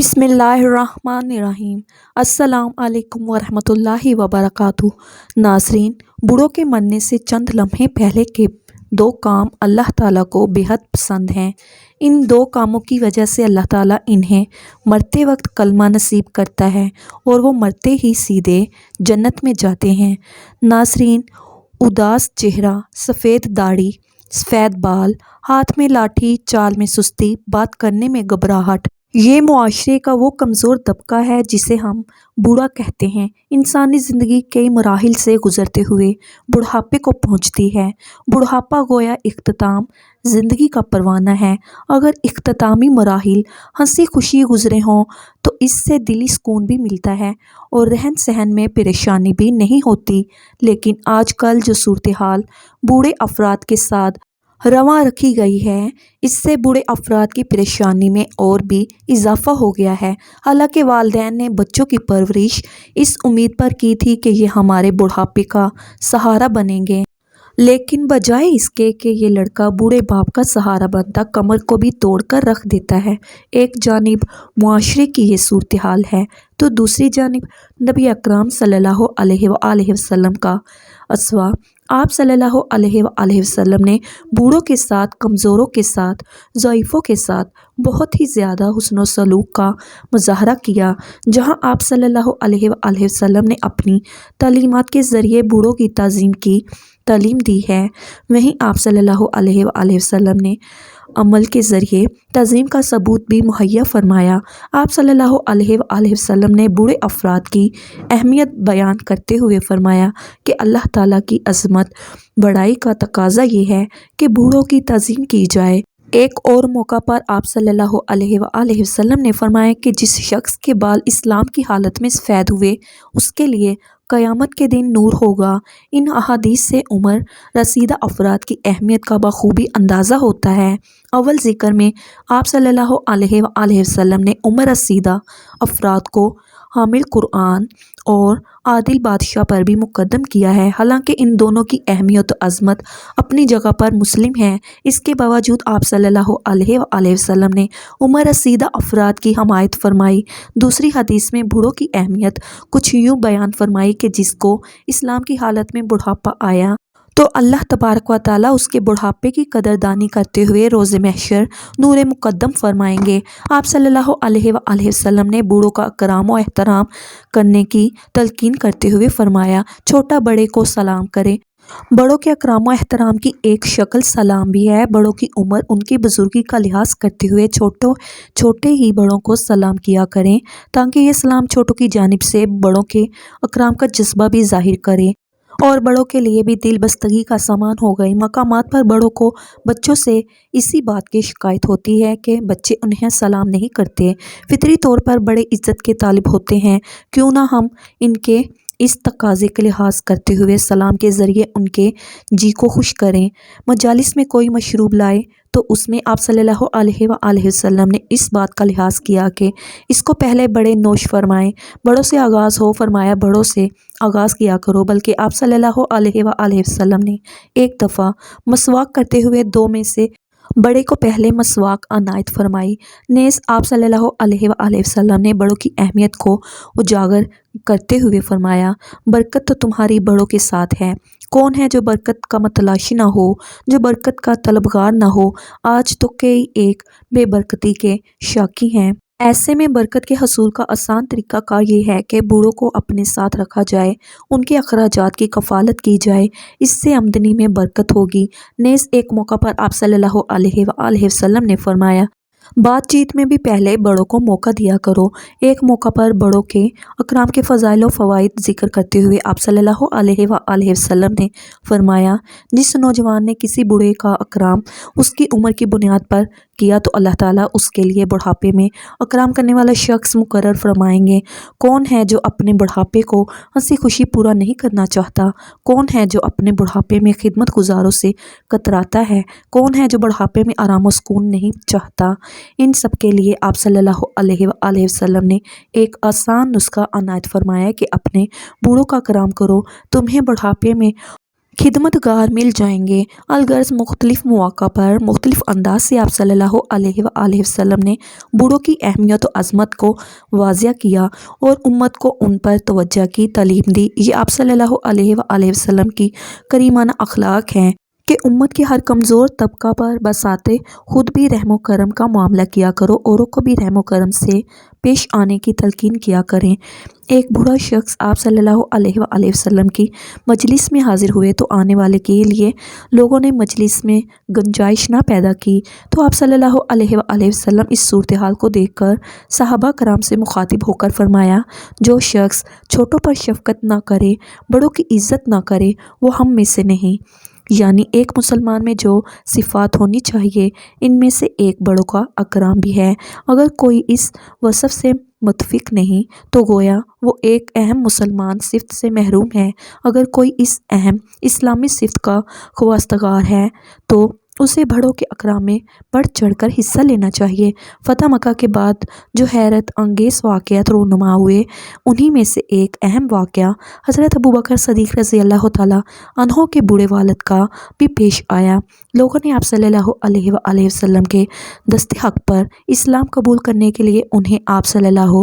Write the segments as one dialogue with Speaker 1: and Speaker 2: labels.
Speaker 1: بسم اللہ الرحمن الرحیم۔ السلام علیکم ورحمۃ اللہ وبرکاتہ۔ ناظرین، بوڑھوں کے مرنے سے چند لمحے پہلے کے دو کام اللہ تعالیٰ کو بہت پسند ہیں۔ ان دو کاموں کی وجہ سے اللہ تعالیٰ انہیں مرتے وقت کلمہ نصیب کرتا ہے اور وہ مرتے ہی سیدھے جنت میں جاتے ہیں۔ ناظرین، اداس چہرہ، سفید داڑھی، سفید بال، ہاتھ میں لاٹھی، چال میں سستی، بات کرنے میں گھبراہٹ، یہ معاشرے کا وہ کمزور طبقہ ہے جسے ہم بوڑھا کہتے ہیں۔ انسانی زندگی کئی مراحل سے گزرتے ہوئے بڑھاپے کو پہنچتی ہے۔ بڑھاپا گویا اختتام زندگی کا پروانہ ہے۔ اگر اختتامی مراحل ہنسی خوشی گزرے ہوں تو اس سے دلی سکون بھی ملتا ہے اور رہن سہن میں پریشانی بھی نہیں ہوتی، لیکن آج کل جو صورتحال بوڑھے افراد کے ساتھ رواں رکھی گئی ہے، اس سے بوڑھے افراد کی پریشانی میں اور بھی اضافہ ہو گیا ہے۔ حالانکہ والدین نے بچوں کی پرورش اس امید پر کی تھی کہ یہ ہمارے بڑھاپے کا سہارا بنیں گے، لیکن بجائے اس کے کہ یہ لڑکا بوڑھے باپ کا سہارا بنتا، کمر کو بھی توڑ کر رکھ دیتا ہے۔ ایک جانب معاشرے کی یہ صورتحال ہے تو دوسری جانب نبی اکرم صلی اللہ علیہ وآلہ وسلم کا اسوہ۔ آپ صلی اللہ علیہ وآلہ وسلم نے بوڑھوں کے ساتھ، کمزوروں کے ساتھ، ضعیفوں کے ساتھ بہت ہی زیادہ حسن و سلوک کا مظاہرہ کیا۔ جہاں آپ صلی اللہ علیہ وآلہ وسلم نے اپنی تعلیمات کے ذریعے بوڑھوں کی تعظیم کی تعلیم دی ہے، وہیں آپ صلی اللہ علیہ وآلہ وسلم نے عمل کے ذریعے تعظیم کا ثبوت بھی مہیا فرمایا۔ آپ صلی اللہ علیہ وآلہ وسلم نے بوڑھے افراد کی اہمیت بیان کرتے ہوئے فرمایا کہ اللہ تعالیٰ کی عظمت بڑائی کا تقاضا یہ ہے کہ بوڑھوں کی تعظیم کی جائے۔ ایک اور موقع پر آپ صلی اللہ علیہ وآلہ وسلم نے فرمایا کہ جس شخص کے بال اسلام کی حالت میں سفید ہوئے اس کے لیے قیامت کے دن نور ہوگا۔ ان احادیث سے عمر رسیدہ افراد کی اہمیت کا بخوبی اندازہ ہوتا ہے۔ اول ذکر میں آپ صلی اللہ علیہ وآلہ وسلم نے عمر رسیدہ افراد کو حامل قرآن اور عادل بادشاہ پر بھی مقدم کیا ہے۔ حالانکہ ان دونوں کی اہمیت و عظمت اپنی جگہ پر مسلم ہے، اس کے باوجود آپ صلی اللہ علیہ وآلہ وسلم نے عمر رسیدہ افراد کی حمایت فرمائی۔ دوسری حدیث میں بوڑھوں کی اہمیت کچھ یوں بیان فرمائی کہ جس کو اسلام کی حالت میں بڑھاپا آیا تو اللہ تبارک و تعالیٰ اس کے بڑھاپے کی قدردانی کرتے ہوئے روز محشر نور مقدم فرمائیں گے۔ آپ صلی اللہ علیہ وآلہ وسلم نے بوڑھوں کا اکرام و احترام کرنے کی تلقین کرتے ہوئے فرمایا، چھوٹا بڑے کو سلام کرے۔ بڑوں کے اکرام و احترام کی ایک شکل سلام بھی ہے۔ بڑوں کی عمر، ان کی بزرگی کا لحاظ کرتے ہوئے چھوٹے ہی بڑوں کو سلام کیا کریں، تاکہ یہ سلام چھوٹوں کی جانب سے بڑوں کے اکرام کا جذبہ بھی ظاہر کرے اور بڑوں کے لیے بھی دل بستگی کا سامان ہو گئے۔ مقامات پر بڑوں کو بچوں سے اسی بات کی شکایت ہوتی ہے کہ بچے انہیں سلام نہیں کرتے۔ فطری طور پر بڑے عزت کے طالب ہوتے ہیں، کیوں نہ ہم ان کے اس تقاضے کا لحاظ کرتے ہوئے سلام کے ذریعے ان کے جی کو خوش کریں۔ مجالس میں کوئی مشروب لائے تو اس میں آپ صلی اللہ علیہ وآلہ وسلم نے اس بات کا لحاظ کیا کہ اس کو پہلے بڑے نوش فرمائیں۔ بڑوں سے آغاز ہو، فرمایا بڑوں سے آغاز کیا کرو، بلکہ آپ صلی اللہ علیہ وآلہ وسلم نے ایک دفعہ مسواک کرتے ہوئے دو میں سے بڑے کو پہلے مسواک عنایت فرمائی۔ نیز آپ صلی اللہ علیہ وآلہ وسلم نے بڑوں کی اہمیت کو اجاگر کرتے ہوئے فرمایا، برکت تو تمہاری بڑوں کے ساتھ ہے۔ کون ہے جو برکت کا متلاشی نہ ہو، جو برکت کا طلبگار نہ ہو؟ آج تو کئی ایک بے برکتی کے شاکی ہیں۔ ایسے میں برکت کے حصول کا آسان طریقہ کار یہ ہے کہ بوڑھوں کو اپنے ساتھ رکھا جائے، ان کے اخراجات کی کفالت کی جائے، اس سے آمدنی میں برکت ہوگی۔ نیز ایک موقع پر آپ صلی اللہ علیہ وآلہ وسلم نے فرمایا، بات چیت میں بھی پہلے بڑوں کو موقع دیا کرو۔ ایک موقع پر بڑوں کے اکرام کے فضائل و فوائد ذکر کرتے ہوئے آپ صلی اللہ علیہ وآلہ وسلم نے فرمایا، جس نوجوان نے کسی بوڑھے کا اکرام اس کی عمر کی بنیاد پر کیا تو اللہ تعالیٰ اس کے لیے بڑھاپے میں اکرام کرنے والا شخص مقرر فرمائیں گے۔ کون ہے جو اپنے بڑھاپے کو ہنسی خوشی پورا نہیں کرنا چاہتا؟ کون ہے جو اپنے بڑھاپے میں خدمت گزاروں سے کتراتا ہے؟ کون ہے جو بڑھاپے میں آرام و سکون نہیں چاہتا؟ ان سب کے لیے آپ صلی اللہ علیہ وآلہ وسلم نے ایک آسان نسخہ عنایت فرمایا کہ اپنے بوڑھوں کا کرام کرو، تمہیں بڑھاپے میں خدمتگار مل جائیں گے۔ الغرض مختلف مواقع پر مختلف انداز سے آپ صلی اللہ علیہ وآلہ وسلم نے بوڑھوں کی اہمیت و عظمت کو واضح کیا اور امت کو ان پر توجہ کی تعلیم دی۔ یہ آپ صلی اللہ علیہ وآلہ وسلم کی کریمانہ اخلاق ہیں کہ امت کے ہر کمزور طبقہ پر بساتے خود بھی رحم و کرم کا معاملہ کیا کرو، اوروں کو بھی رحم و کرم سے پیش آنے کی تلقین کیا کریں۔ ایک بوڑھا شخص آپ صلی اللہ علیہ وآلہ وسلم کی مجلس میں حاضر ہوئے تو آنے والے کے لیے لوگوں نے مجلس میں گنجائش نہ پیدا کی، تو آپ صلی اللہ علیہ وآلہ وسلم اس صورتحال کو دیکھ کر صحابہ کرام سے مخاطب ہو کر فرمایا، جو شخص چھوٹوں پر شفقت نہ کرے، بڑوں کی عزت نہ کرے، وہ ہم میں سے نہیں۔ یعنی ایک مسلمان میں جو صفات ہونی چاہیے ان میں سے ایک بڑوں کا اکرام بھی ہے۔ اگر کوئی اس وصف سے متفق نہیں تو گویا وہ ایک اہم مسلمان صفت سے محروم ہے۔ اگر کوئی اس اہم اسلامی صفت کا خواستگار ہے تو اسے بڑوں کے اکرام میں بڑھ چڑھ کر حصہ لینا چاہیے۔ فتح مکہ کے بعد جو حیرت انگیز واقعات رونما ہوئے انہی میں سے ایک اہم واقعہ حضرت ابوبکر صدیق رضی اللہ تعالیٰ عنہ کے بوڑھے والد کا بھی پیش آیا۔ لوگوں نے آپ صلی اللہ علیہ وآلہ وسلم کے دست حق پر اسلام قبول کرنے کے لیے انہیں آپ صلی اللہ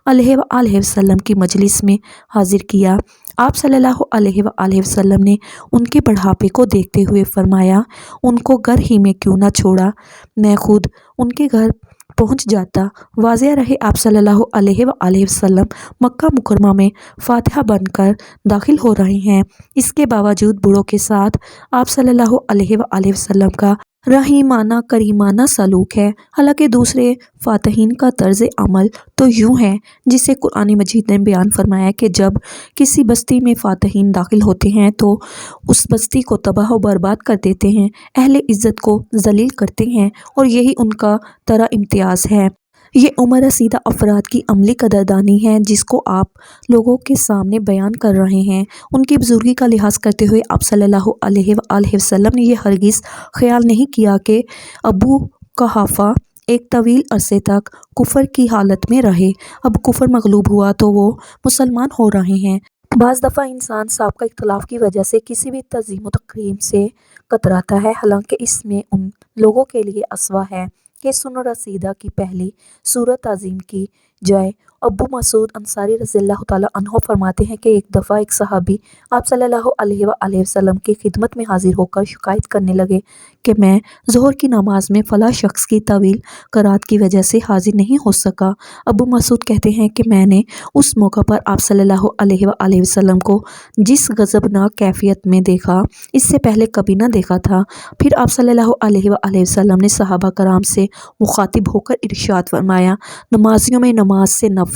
Speaker 1: علیہ وآلہ وسلم کی مجلس میں حاضر کیا۔ آپ صلی اللہ علیہ وآلہ وسلم نے ان کے بڑھاپے کو دیکھتے ہوئے فرمایا، ان کو گھر ہی میں کیوں نہ چھوڑا، میں خود ان کے گھر پہنچ جاتا۔ واضح رہے آپ صلی اللہ علیہ وآلہ وسلم مکہ مکرمہ میں فاتحہ بن کر داخل ہو رہے ہیں، اس کے باوجود بوڑھوں کے ساتھ آپ صلی اللہ علیہ وآلہ وسلم کا رحیمانہ کریمانہ سلوک ہے۔ حالانکہ دوسرے فاتحین کا طرز عمل تو یوں ہے جسے قرآن مجید نے بیان فرمایا کہ جب کسی بستی میں فاتحین داخل ہوتے ہیں تو اس بستی کو تباہ و برباد کر دیتے ہیں، اہل عزت کو ذلیل کرتے ہیں، اور یہی ان کا طرح امتیاز ہے۔ یہ عمر رسیدہ افراد کی عملی قدردانی ہے جس کو آپ لوگوں کے سامنے بیان کر رہے ہیں۔ ان کی بزرگی کا لحاظ کرتے ہوئے آپ صلی اللہ علیہ وآلہ وسلم نے یہ ہرگز خیال نہیں کیا کہ ابو قحافہ ایک طویل عرصے تک کفر کی حالت میں رہے، اب کفر مغلوب ہوا تو وہ مسلمان ہو رہے ہیں۔ بعض دفعہ انسان سابقہ اختلاف کی وجہ سے کسی بھی تعظیم و تکریم سے کتراتا ہے، حالانکہ اس میں ان لوگوں کے لیے اسوہ ہے کہ سن رسیدہ کی پہلی صورت تعظیم کی جائے۔ ابو مسعود انصاری رضی اللہ تعالیٰ عنہ فرماتے ہیں کہ ایک دفعہ ایک صحابی آپ صلی اللہ علیہ وآلہ وسلم کی خدمت میں حاضر ہو کر شکایت کرنے لگے کہ میں ظہر کی نماز میں فلاں شخص کی طویل قرات کی وجہ سے حاضر نہیں ہو سکا۔ ابو مسعود کہتے ہیں کہ میں نے اس موقع پر آپ صلی اللہ علیہ وآلہ وسلم کو جس غضبناک کیفیت میں دیکھا اس سے پہلے کبھی نہ دیکھا تھا۔ پھر آپ صلی اللہ علیہ وآلہ وسلم نے صحابہ کرام سے مخاطب ہو کر ارشاد فرمایا، نمازیوں میں نماز سے نفرت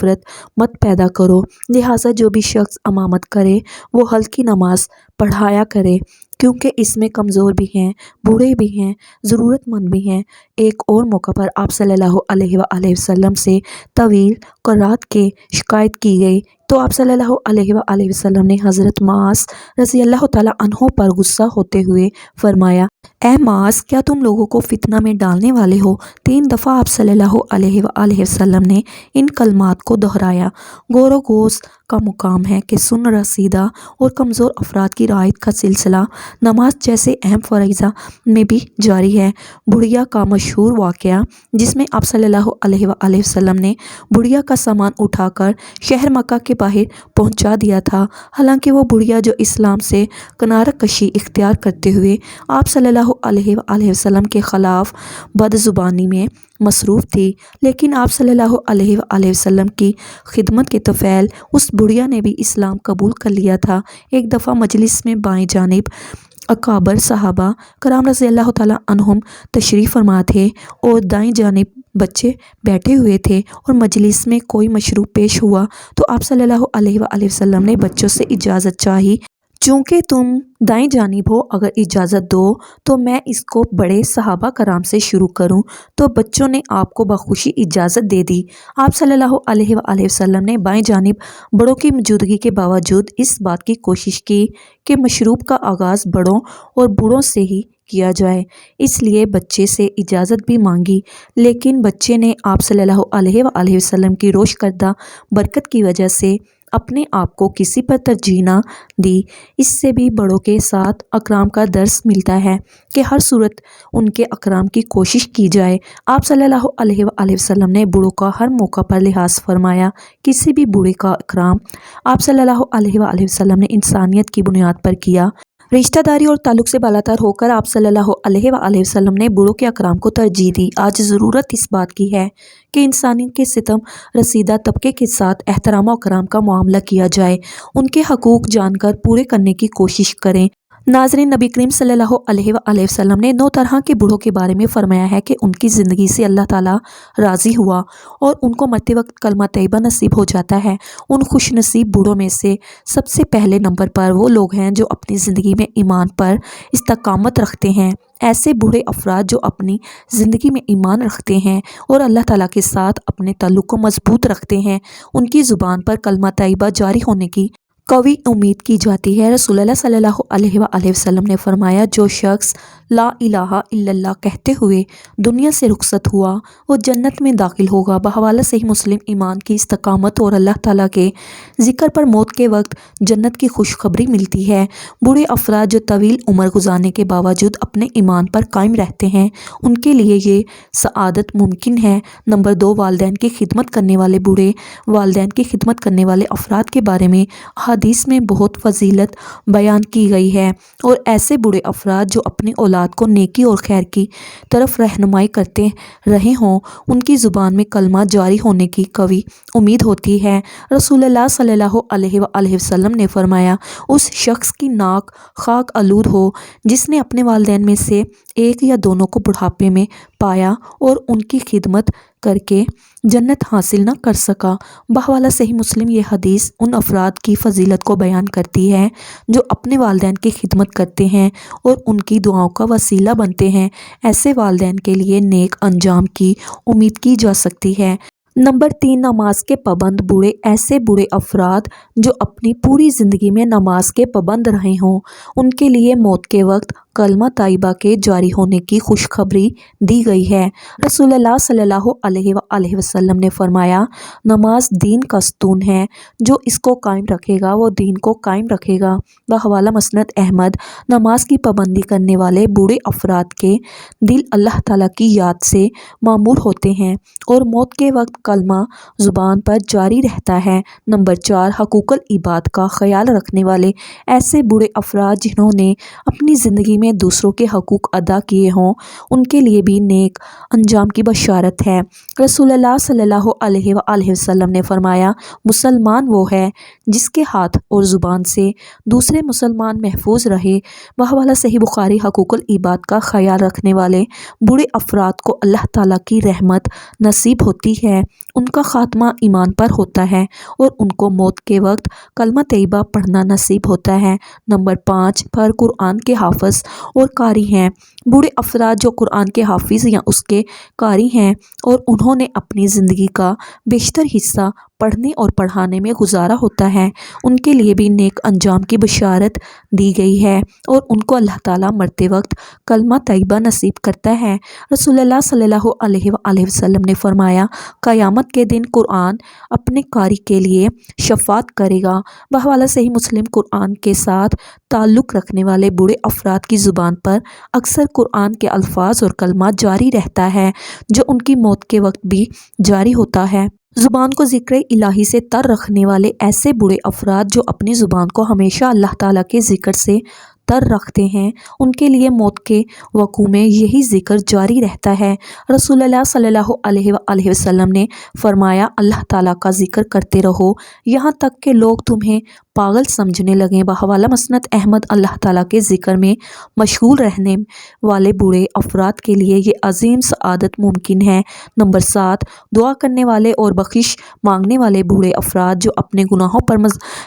Speaker 1: مت پیدا کرو، لہٰذا جو بھی شخص امامت کرے وہ ہلکی نماز پڑھایا کرے، کیونکہ اس میں کمزور بھی ہیں، بوڑھے بھی ہیں، ضرورت مند بھی ہیں۔ ایک اور موقع پر آپ صلی اللہ علیہ وآلہ وسلم سے طویل قرات کی شکایت کی گئی تو آپ صلی اللہ علیہ وآلہ وسلم نے حضرت معاذ رضی اللہ تعالیٰ عنہ پر غصہ ہوتے ہوئے فرمایا، اے معاذ، کیا تم لوگوں کو فتنہ میں ڈالنے والے ہو؟ 3 دفعہ آپ صلی اللہ علیہ وآلہ وسلم نے ان کلمات کو دہرایا۔ غور و خوض کا مقام ہے کہ سن رسیدہ اور کمزور افراد کی رعایت کا سلسلہ نماز جیسے اہم فریضہ میں بھی جاری ہے۔ بڑھیا کا مشہور واقعہ جس میں آپ صلی اللہ علیہ وآلہ وسلم نے بڑھیا کا سامان اٹھا کر شہر مکہ کے باہر پہنچا دیا تھا، حالانکہ وہ بڑھیا جو اسلام سے کنارہ کشی اختیار کرتے ہوئے آپ صلی اللہ علیہ وآلہ وسلم کے خلاف بد زبانی میں مصروف تھی، لیکن آپ صلی اللہ علیہ وآلہ وسلم کی خدمت کے طفیل اس بڑھیا نے بھی اسلام قبول کر لیا تھا۔ ایک دفعہ مجلس میں بائیں جانب اکابر صحابہ کرام رضی اللہ تعالیٰ عنہم تشریف فرما تھے اور دائیں جانب بچے بیٹھے ہوئے تھے، اور مجلس میں کوئی مشروب پیش ہوا تو آپ صلی اللہ علیہ وآلہ وسلم نے بچوں سے اجازت چاہی، چونکہ تم دائیں جانب ہو، اگر اجازت دو تو میں اس کو بڑے صحابہ کرام سے شروع کروں، تو بچوں نے آپ کو بخوشی اجازت دے دی۔ آپ صلی اللہ علیہ وآلہ وسلم نے بائیں جانب بڑوں کی موجودگی کے باوجود اس بات کی کوشش کی کہ مشروب کا آغاز بڑوں اور بوڑھوں سے ہی کیا جائے، اس لیے بچے سے اجازت بھی مانگی، لیکن بچے نے آپ صلی اللہ علیہ وآلہ وسلم کی روش کردہ برکت کی وجہ سے اپنے آپ کو کسی پر ترجیح نہ دی۔ اس سے بھی بڑوں کے ساتھ اکرام کا درس ملتا ہے کہ ہر صورت ان کے اکرام کی کوشش کی جائے۔ آپ صلی اللہ علیہ وآلہ وسلم نے بوڑھوں کا ہر موقع پر لحاظ فرمایا۔ کسی بھی بوڑھے کا اکرام آپ صلی اللہ علیہ وآلہ وسلم نے انسانیت کی بنیاد پر کیا۔ رشتہ داری اور تعلق سے بالاتر ہو کر آپ صلی اللہ علیہ وآلہ وسلم نے بوڑھوں کے اکرام کو ترجیح دی۔ آج ضرورت اس بات کی ہے کہ انسانی کے ستم رسیدہ طبقے کے ساتھ احترام و اکرام کا معاملہ کیا جائے، ان کے حقوق جان کر پورے کرنے کی کوشش کریں۔ ناظرین، نبی کریم صلی اللہ علیہ وآلہ وسلم نے 9 طرح کے بوڑھوں کے بارے میں فرمایا ہے کہ ان کی زندگی سے اللہ تعالیٰ راضی ہوا اور ان کو مرتے وقت کلمہ طیبہ نصیب ہو جاتا ہے۔ ان خوش نصیب بوڑھوں میں سے سب سے پہلے نمبر پر وہ لوگ ہیں جو اپنی زندگی میں ایمان پر استقامت رکھتے ہیں۔ ایسے بوڑھے افراد جو اپنی زندگی میں ایمان رکھتے ہیں اور اللہ تعالیٰ کے ساتھ اپنے تعلق کو مضبوط رکھتے ہیں، ان کی زبان پر کلمہ طیبہ جاری ہونے کی قوی امید کی جاتی ہے۔ رسول اللہ صلی اللہ علیہ وآلہ وسلم نے فرمایا، جو شخص لا الہ الا اللہ کہتے ہوئے دنیا سے رخصت ہوا وہ جنت میں داخل ہوگا۔ بحوالہ صحیح مسلم۔ ایمان کی استقامت اور اللہ تعالیٰ کے ذکر پر موت کے وقت جنت کی خوشخبری ملتی ہے۔ بوڑھے افراد جو طویل عمر گزارنے کے باوجود اپنے ایمان پر قائم رہتے ہیں، ان کے لیے یہ سعادت ممکن ہے۔ نمبر 2، والدین کی خدمت کرنے والے بوڑھے۔ والدین کی خدمت کرنے والے افراد کے بارے میں حدیث میں بہت فضیلت بیان کی گئی ہے، اور ایسے بوڑھے افراد جو اپنی اولاد کو نیکی اور خیر کی طرف رہنمائی کرتے رہے ہوں، ان کی زبان میں کلمہ جاری ہونے کی قوی امید ہوتی ہے۔ رسول اللہ صلی اللہ علیہ وآلہ وسلم نے فرمایا، اس شخص کی ناک خاک آلود ہو جس نے اپنے والدین میں سے ایک یا دونوں کو بڑھاپے میں پایا اور ان کی خدمت کر کے جنت حاصل نہ کر سکا۔ بحوالہ صحیح مسلم۔ یہ حدیث ان افراد کی فضیلت کو بیان کرتی ہے جو اپنے والدین کی خدمت کرتے ہیں اور ان کی دعاؤں کا وسیلہ بنتے ہیں۔ ایسے والدین کے لیے نیک انجام کی امید کی جا سکتی ہے۔ نمبر 3، نماز کے پابند بوڑھے۔ ایسے بوڑھے افراد جو اپنی پوری زندگی میں نماز کے پابند رہے ہوں، ان کے لیے موت کے وقت کلمہ طیبہ کے جاری ہونے کی خوشخبری دی گئی ہے۔ رسول اللہ صلی اللہ علیہ وآلہ وسلم نے فرمایا، نماز دین کا ستون ہے، جو اس کو قائم رکھے گا وہ دین کو قائم رکھے گا۔ بحوالہ مسند احمد۔ نماز کی پابندی کرنے والے بوڑھے افراد کے دل اللہ تعالیٰ کی یاد سے معمور ہوتے ہیں اور موت کے وقت کلمہ زبان پر جاری رہتا ہے۔ نمبر 4، حقوق العباد کا خیال رکھنے والے۔ ایسے بوڑھے افراد جنہوں نے اپنی زندگی میں دوسروں کے حقوق ادا کیے ہوں، ان کے لیے بھی نیک انجام کی بشارت ہے۔ رسول اللہ صلی اللہ علیہ وآلہ وسلم نے فرمایا، مسلمان وہ ہے جس کے ہاتھ اور زبان سے دوسرے مسلمان محفوظ رہے۔ بحوالہ صحیح بخاری۔ حقوق العباد کا خیال رکھنے والے بوڑھے افراد کو اللہ تعالیٰ کی رحمت نصیب ہوتی ہے، ان کا خاتمہ ایمان پر ہوتا ہے اور ان کو موت کے وقت کلمہ طیبہ پڑھنا نصیب ہوتا ہے۔ نمبر 5 پر قرآن کے حافظ اور قاری ہیں۔ بوڑھے افراد جو قرآن کے حافظ یا اس کے قاری ہیں اور انہوں نے اپنی زندگی کا بیشتر حصہ پڑھنے اور پڑھانے میں گزارا ہوتا ہے، ان کے لیے بھی نیک انجام کی بشارت دی گئی ہے اور ان کو اللہ تعالیٰ مرتے وقت کلمہ طیبہ نصیب کرتا ہے۔ رسول اللہ صلی اللہ علیہ وآلہ وسلم نے فرمایا، قیامت کے دن قرآن اپنے قاری کے لیے شفاعت کرے گا۔ بحوالہ صحیح مسلم۔ قرآن کے ساتھ تعلق رکھنے والے بوڑھے افراد کی زبان پر اکثر قرآن کے الفاظ اور کلمات جاری رہتا ہے جو ان کی موت کے وقت بھی جاری ہوتا ہے۔ زبان کو ذکر الہی سے تر رکھنے والے ایسے بوڑھے افراد جو اپنی زبان کو ہمیشہ اللہ تعالیٰ کے ذکر سے تر رکھتے ہیں، ان کے لیے موت کے وقوع میں یہی ذکر جاری رہتا ہے۔ رسول اللہ صلی اللہ علیہ وآلہ وسلم نے فرمایا، اللہ تعالیٰ کا ذکر کرتے رہو یہاں تک کہ لوگ تمہیں پاگل سمجھنے لگیں۔ بحوالہ مسند احمد۔ اللہ تعالیٰ کے ذکر میں مشغول رہنے والے بوڑھے افراد کے لیے یہ عظیم سعادت ممکن ہے۔ نمبر 7، دعا کرنے والے اور بخشش مانگنے والے بوڑھے افراد جو اپنے گناہوں پر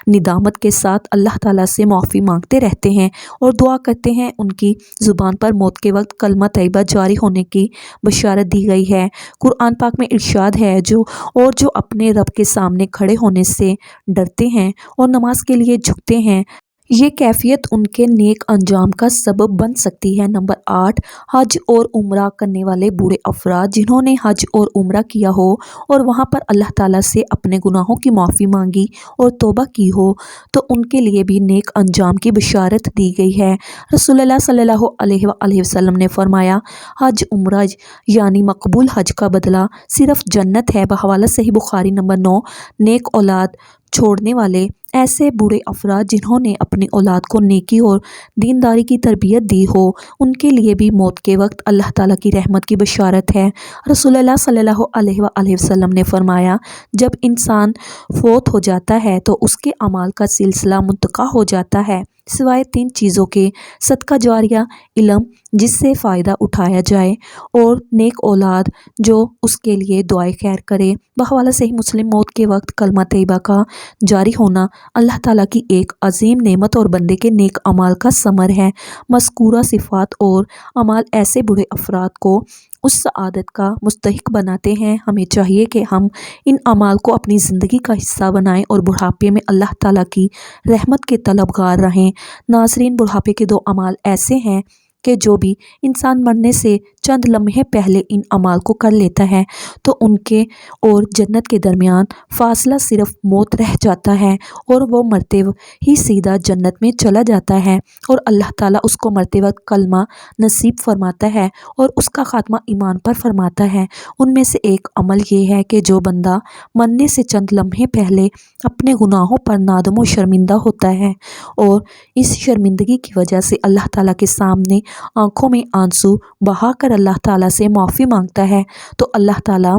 Speaker 1: ندامت کے ساتھ اللہ تعالیٰ سے معافی مانگتے رہتے ہیں اور دعا کرتے ہیں، ان کی زبان پر موت کے وقت کلمہ طیبہ جاری ہونے کی بشارت دی گئی ہے۔ قرآن پاک میں ارشاد ہے، جو اپنے رب کے سامنے کھڑے ہونے سے ڈرتے ہیں اور نماز کے لیے جھکتے ہیں یہ کیفیت ان کے نیک انجام کا سبب بن سکتی ہے۔ نمبر 8، حج اور عمرہ کرنے والے بوڑھے افراد جنہوں نے حج اور عمرہ کیا ہو اور وہاں پر اللہ تعالیٰ سے اپنے گناہوں کی معافی مانگی اور توبہ کی ہو تو ان کے لیے بھی نیک انجام کی بشارت دی گئی ہے۔ رسول اللہ صلی اللہ علیہ وآلہ وسلم نے فرمایا، حج عمرہ یعنی مقبول حج کا بدلہ صرف جنت ہے۔ بحوالہ صحیح بخاری۔ نمبر 9، نیک اولاد چھوڑنے والے ایسے بوڑھے افراد جنہوں نے اپنی اولاد کو نیکی اور دینداری کی تربیت دی ہو ان کے لیے بھی موت کے وقت اللہ تعالیٰ کی رحمت کی بشارت ہے۔ رسول اللہ صلی اللہ علیہ وآلہ وسلم نے فرمایا، جب انسان فوت ہو جاتا ہے تو اس کے اعمال کا سلسلہ منقطع ہو جاتا ہے سوائے 3 چیزوں کے: صدقہ جاریہ، علم جس سے فائدہ اٹھایا جائے، اور نیک اولاد جو اس کے لیے دعائے خیر کرے۔ بحوالہ صحیح مسلم۔ موت کے وقت کلمہ طیبہ کا جاری ہونا اللہ تعالیٰ کی ایک عظیم نعمت اور بندے کے نیک اعمال کا ثمر ہے۔ مذکورہ صفات اور اعمال ایسے بوڑھے افراد کو اس سعادت کا مستحق بناتے ہیں۔ ہمیں چاہیے کہ ہم ان اعمال کو اپنی زندگی کا حصہ بنائیں اور بڑھاپے میں اللہ تعالیٰ کی رحمت کے طلبگار رہیں۔ ناظرین، بڑھاپے کے 2 اعمال ایسے ہیں کہ جو بھی انسان مرنے سے چند لمحے پہلے ان اعمال کو کر لیتا ہے تو ان کے اور جنت کے درمیان فاصلہ صرف موت رہ جاتا ہے اور وہ مرتے ہی سیدھا جنت میں چلا جاتا ہے اور اللہ تعالیٰ اس کو مرتے وقت کلمہ نصیب فرماتا ہے اور اس کا خاتمہ ایمان پر فرماتا ہے۔ ان میں سے ایک عمل یہ ہے کہ جو بندہ مرنے سے چند لمحے پہلے اپنے گناہوں پر نادم و شرمندہ ہوتا ہے اور اس شرمندگی کی وجہ سے اللہ تعالیٰ کے سامنے آنکھوں میں آنسو بہا کر اللہ تعالیٰ سے معافی مانگتا ہے تو اللہ تعالیٰ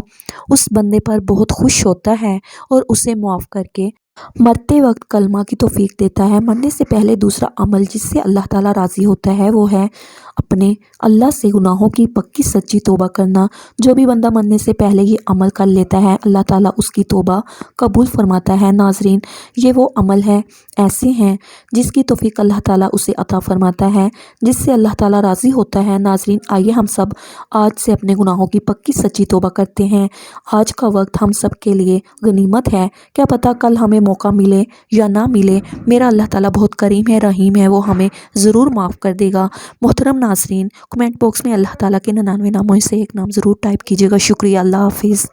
Speaker 1: اس بندے پر بہت خوش ہوتا ہے اور اسے معاف کر کے مرتے وقت کلمہ کی توفیق دیتا ہے۔ مرنے سے پہلے دوسرا عمل جس سے اللہ تعالیٰ راضی ہوتا ہے وہ ہے اپنے اللہ سے گناہوں کی پکی سچی توبہ کرنا۔ جو بھی بندہ مرنے سے پہلے یہ عمل کر لیتا ہے اللہ تعالیٰ اس کی توبہ قبول فرماتا ہے۔ ناظرین، یہ وہ عمل ہے ایسے ہیں جس کی توفیق اللہ تعالیٰ اسے عطا فرماتا ہے، جس سے اللہ تعالیٰ راضی ہوتا ہے۔ ناظرین، آئیے ہم سب آج سے اپنے گناہوں کی پکی سچی توبہ کرتے ہیں۔ آج کا وقت ہم سب کے لیے غنیمت ہے، کیا پتہ کل ہمیں موقع ملے یا نہ ملے۔ میرا اللہ تعالیٰ بہت کریم ہے، رحیم ہے، وہ ہمیں ضرور معاف کر دے گا۔ محترم ناظرین، کمنٹ باکس میں اللہ تعالیٰ کے 99 ناموں سے ایک نام ضرور ٹائپ کیجیے گا۔ شکریہ، اللہ حافظ۔